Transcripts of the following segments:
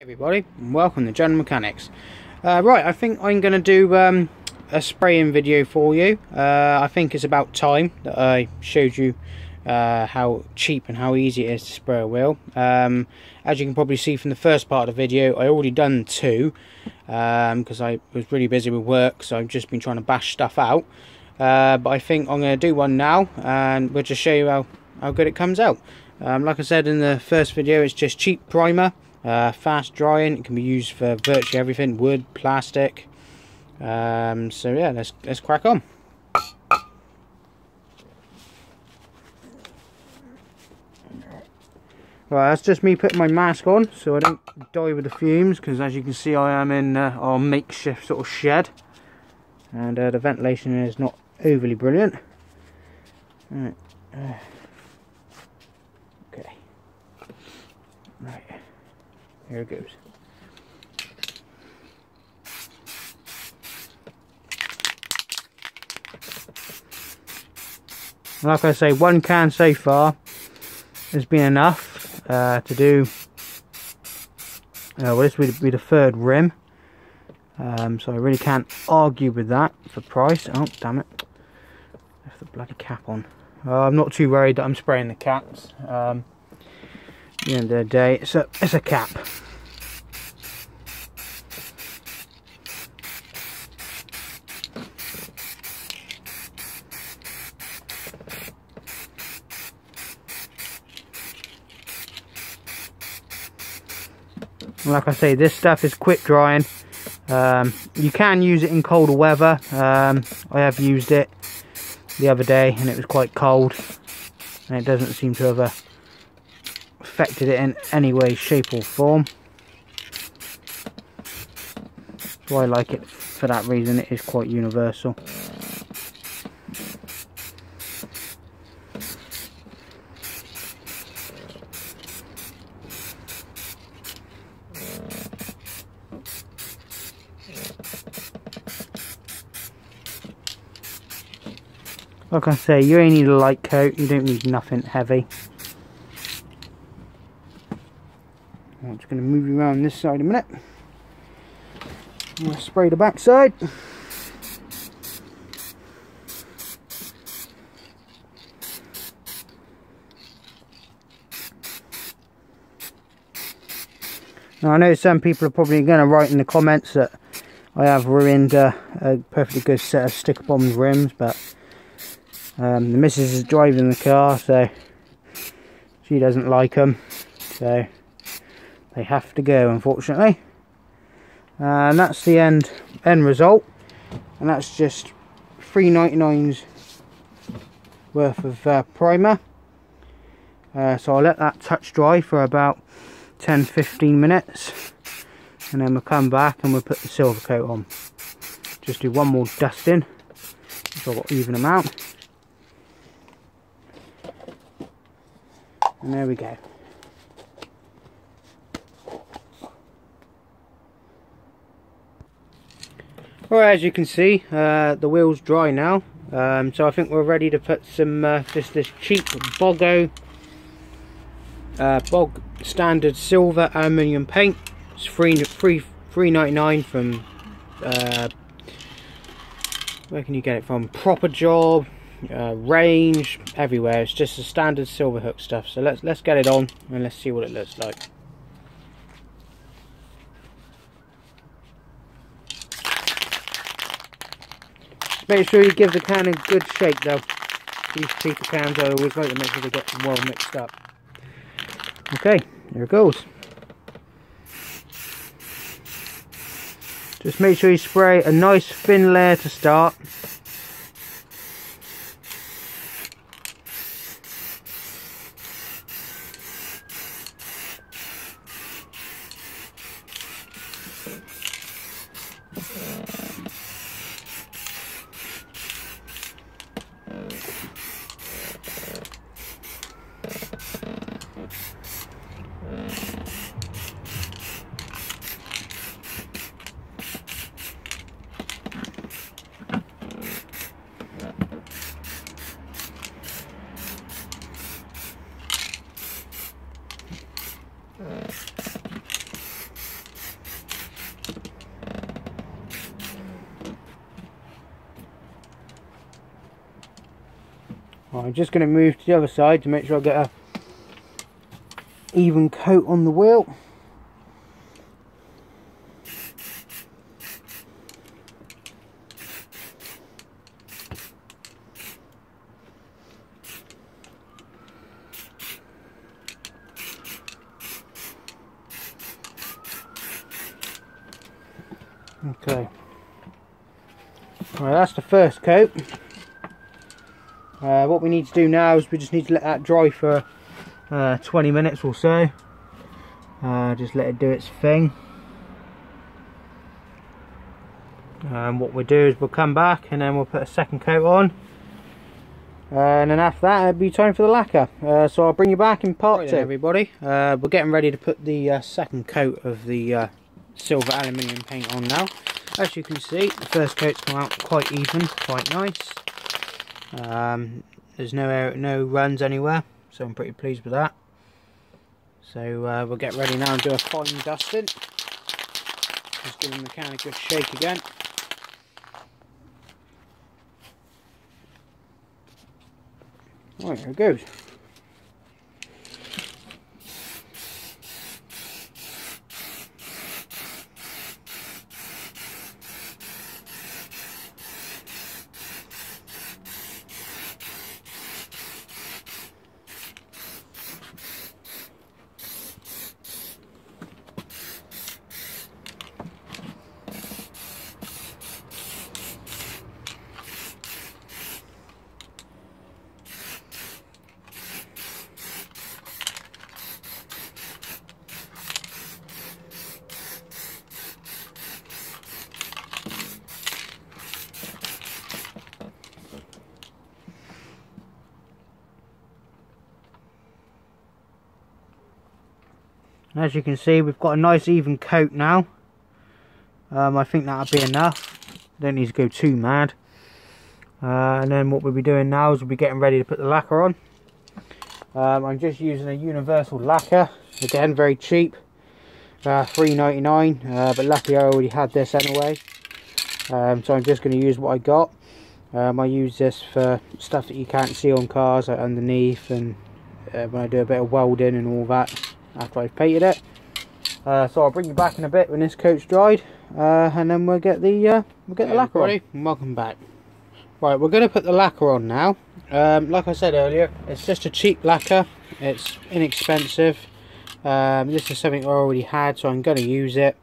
Everybody, and welcome to General Mechanics. Right, I think I'm going to do a spraying video for you. I think it's about time that I showed you how cheap and how easy it is to spray a wheel. As you can probably see from the first part of the video, I already done two because I was really busy with work, so I've just been trying to bash stuff out. But I think I'm going to do one now, and we'll just show you how good it comes out. Like I said in the first video, it's just cheap primer. Fast drying. It can be used for virtually everything, wood, plastic. So yeah, let's crack on. Right, that's just me putting my mask on so I don't die with the fumes, because as you can see I am in our makeshift sort of shed, and the ventilation is not overly brilliant. Right. Okay. Right. Here it goes. Like I say, one can so far has been enough to do. Well, this would be the third rim, so I really can't argue with that for price. Oh, damn it! Left the bloody cap on. I'm not too worried that I'm spraying the caps. At the end of the day, it's a cap. Like I say, this stuff is quick drying. You can use it in colder weather. I have used it the other day and it was quite cold, and it doesn't seem to have affected it in any way, shape or form. So I like it for that reason. It is quite universal. Like I say, you only need a light coat, you don't need nothing heavy. I'm just going to move you around this side a minute. I'm going to spray the back side. Now I know some people are probably going to write in the comments that I have ruined a perfectly good set of sticker bomb rims, but the missus is driving the car, so she doesn't like them, so they have to go, unfortunately. And that's the end result, and that's just $3.99's worth of primer. So I'll let that touch dry for about 10-15 minutes, and then we'll come back and we'll put the silver coat on. Just do one more dusting, so I've got even amount. And there we go. Alright, as you can see, the wheel's dry now. So I think we're ready to put some this cheap bog standard silver aluminium paint. It's $3.99 from where can you get it from? Proper Job, Range, everywhere. It's just the standard silver hook stuff. So let's get it on and let's see what it looks like. Make sure you give the can a good shake though. These cheaper cans, I always like to make sure they get well mixed up. Okay, here it goes. Just make sure you spray a nice thin layer to start. I'm just going to move to the other side to make sure I get a even coat on the wheel. Okay, right, that's the first coat. What we need to do now is we just need to let that dry for 20 minutes or so. Just let it do its thing. What we'll do is we'll come back and then we'll put a second coat on. And then after that it'll be time for the lacquer. So I'll bring you back in part 2. Everybody, we're getting ready to put the second coat of the silver aluminium paint on now. As you can see, the first coat's come out quite even, quite nice. There's no runs anywhere, so I'm pretty pleased with that. So we'll get ready now and do a fine dusting. Just giving the can a good shake again. Right, there it goes. As you can see, we've got a nice even coat now. I think that'll be enough. Don't need to go too mad. And then what we'll be doing now is we'll be getting ready to put the lacquer on. I'm just using a universal lacquer. Again, very cheap. $3.99. But luckily I already had this anyway. So I'm just going to use what I got. I use this for stuff that you can't see on cars, like underneath, and when I do a bit of welding and all that after I've painted it. So I'll bring you back in a bit when this coat's dried, and then we'll get the lacquer on. Welcome back. Right, we're going to put the lacquer on now. Like I said earlier, it's just a cheap lacquer. It's inexpensive. This is something I already had, so I'm going to use it.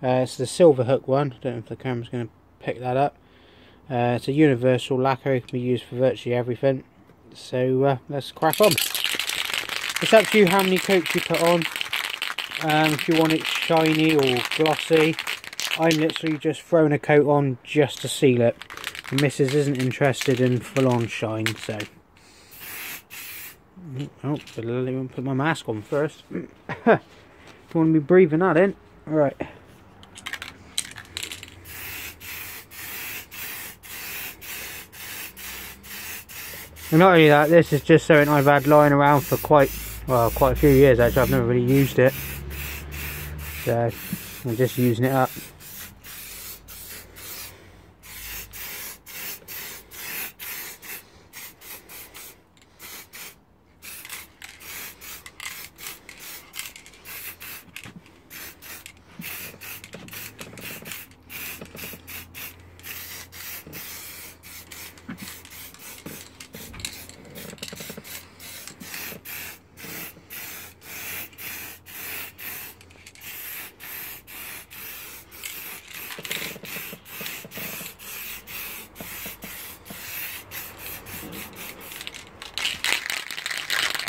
It's the silver hook one. I don't know if the camera's going to pick that up. It's a universal lacquer. It can be used for virtually everything. So let's crack on. It's up to you how many coats you put on. If you want it shiny or glossy, I'm literally just throwing a coat on just to seal it. The missus isn't interested in full-on shine, so. Oh, but let me put my mask on first. Don't want to be breathing that in. Alright. And not only that, this is just something I've had lying around for quite a few years actually. I've never really used it, so I'm just using it up.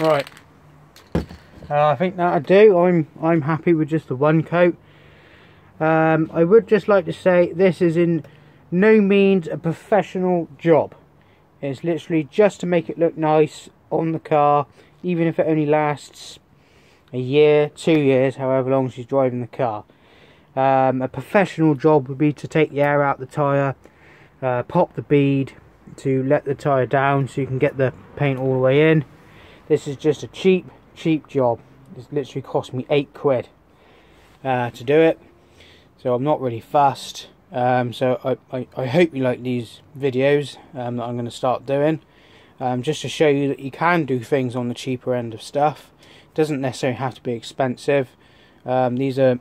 Right, I think that'll do. I'm happy with just the one coat. I would just like to say this is in no means a professional job. It's literally just to make it look nice on the car, even if it only lasts a year, 2 years, however long she's driving the car. A professional job would be to take the air out the tyre, pop the bead to let the tyre down so you can get the paint all the way in. This is just a cheap job. It's literally cost me £8 to do it, so I'm not really fussed. So I hope you like these videos that I'm going to start doing. just to show you that you can do things on the cheaper end of stuff. It doesn't necessarily have to be expensive. These are,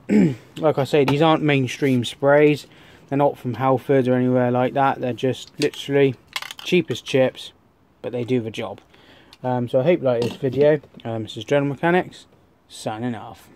like I say, these aren't mainstream sprays. They're not from Halfords or anywhere like that. They're just literally cheap as chips, but they do the job. So I hope you like this video. This is General Mechanics, signing off.